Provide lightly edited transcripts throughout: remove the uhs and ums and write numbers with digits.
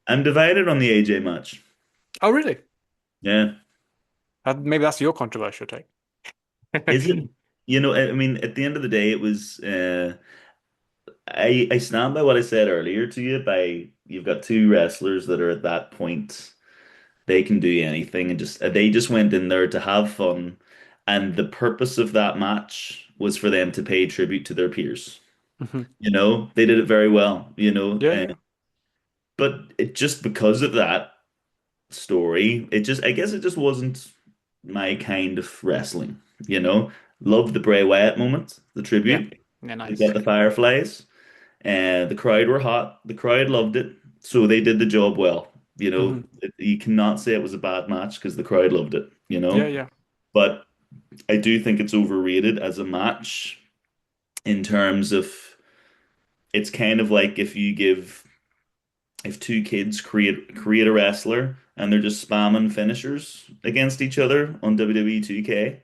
I'm divided on the AJ match. Oh, really? Yeah. Maybe that's your controversial take. Is it, I mean, at the end of the day, it was, I stand by what I said earlier to you by you've got two wrestlers that are at that point. They can do anything and just they just went in there to have fun. And the purpose of that match was for them to pay tribute to their peers. Mhm. They did it very well, Yeah, yeah, but it just because of that story, I guess it just wasn't my kind of wrestling, you know. Loved the Bray Wyatt moment, the yeah. tribute. Yeah, We nice. got the Fireflies, and the crowd were hot. The crowd loved it, so they did the job well. Hmm. You cannot say it was a bad match because the crowd loved it, Yeah, yeah, But I do think it's overrated as a match in terms of it's kind of like if two kids create a wrestler and they're just spamming finishers against each other on WWE 2K.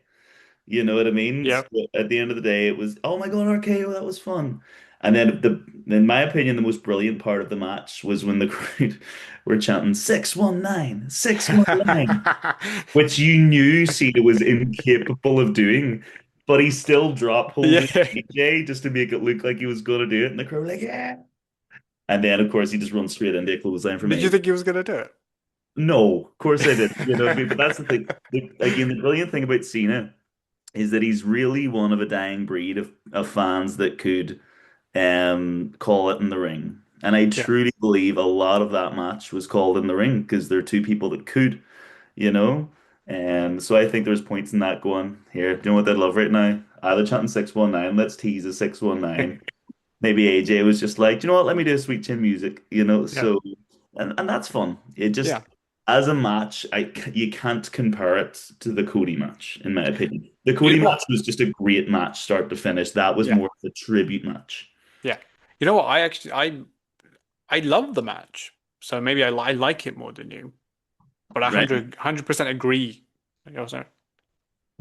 You know what I mean? yeah. So at the end of the day, it was, oh my God, RKO, that was fun. And then in my opinion, the most brilliant part of the match was when the crowd were chanting 619, 619, which you knew Cena was incapable of doing, but he still drop holding Yeah. AJ just to make it look like he was going to do it. And the crowd were like, yeah. And then, of course, he just runs straight into a clothesline from Did you AJ. think he was gonna do it? No, of course I did. You know what I mean? But that's the thing. Again, the brilliant thing about Cena is that he's really one of a dying breed of fans that could call it in the ring. And I Yeah. truly believe a lot of that match was called in the ring because there are two people that could, you know? And so I think there's points in that going, here, do you know what they'd love right now? Either chanting 619, let's tease a 619. Maybe AJ was just like, "Do you know what, let me do a sweet chin music, Yeah. so and that's fun. It just Yeah. as a match, you can't compare it to the Cody match, in my opinion. The You Cody know what? match was just a great match, start to finish. That was Yeah. more of a tribute match. Yeah. You know what? I love the match. So maybe I like it more than you. But I Right. 100% agree. Sorry.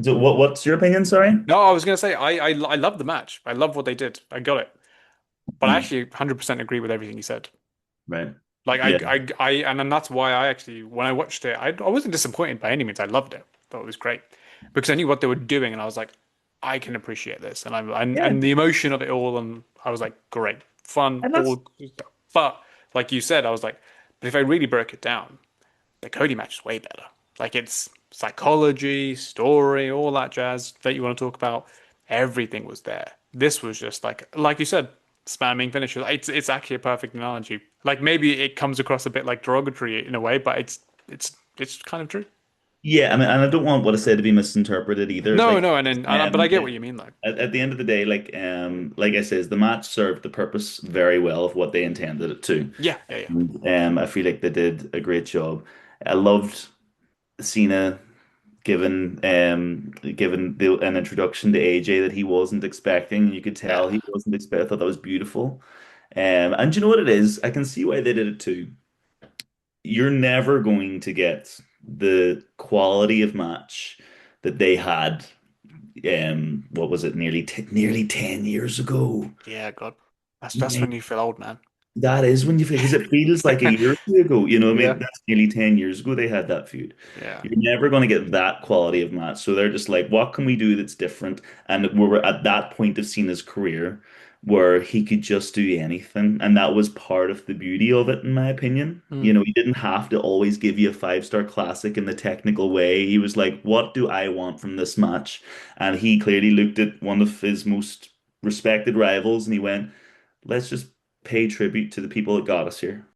So what's your opinion, sorry? No, I was gonna say I love the match. I love what they did. I got it. But I Hmm. actually 100% agree with everything you said. Right. Like Yeah. and then that's why I actually when I watched it, I wasn't disappointed by any means. I loved it. Thought it was great because I knew what they were doing, and I was like, I can appreciate this, Yeah. and the emotion of it all, and I was like, great, fun, And that's all. But like you said, I was like, but if I really broke it down, the Cody match is way better. Like it's psychology, story, all that jazz that you want to talk about. Everything was there. This was just like you said, spamming finishes. It's actually a perfect analogy. Like maybe it comes across a bit like derogatory in a way, but it's kind of true. yeah, I mean, and I don't want what I said to be misinterpreted either. No, no, but I get Like what you mean though. at the end of the day, like I says, the match served the purpose very well of what they intended it to. Yeah, yeah, yeah, I feel like they did a great job. I loved Cena given an introduction to AJ that he wasn't expecting. You could tell yeah. he wasn't expecting. I thought that was beautiful. And do you know what it is? I can see why they did it too. You're never going to get the quality of match that they had. What was it? Nearly 10 years ago. Yeah, God, that's when you feel old, man. That is when you feel because it feels like a year or two ago. You know what I Yeah, mean? That's nearly 10 years ago they had that feud. yeah. You're never going to get that quality of match. So they're just like, what can we do that's different? And we were at that point of Cena's career where he could just do anything. And that was part of the beauty of it, in my opinion. Mm. He didn't have to always give you a five-star classic in the technical way. He was like, what do I want from this match? And he clearly looked at one of his most respected rivals and he went, let's just pay tribute to the people that got us here.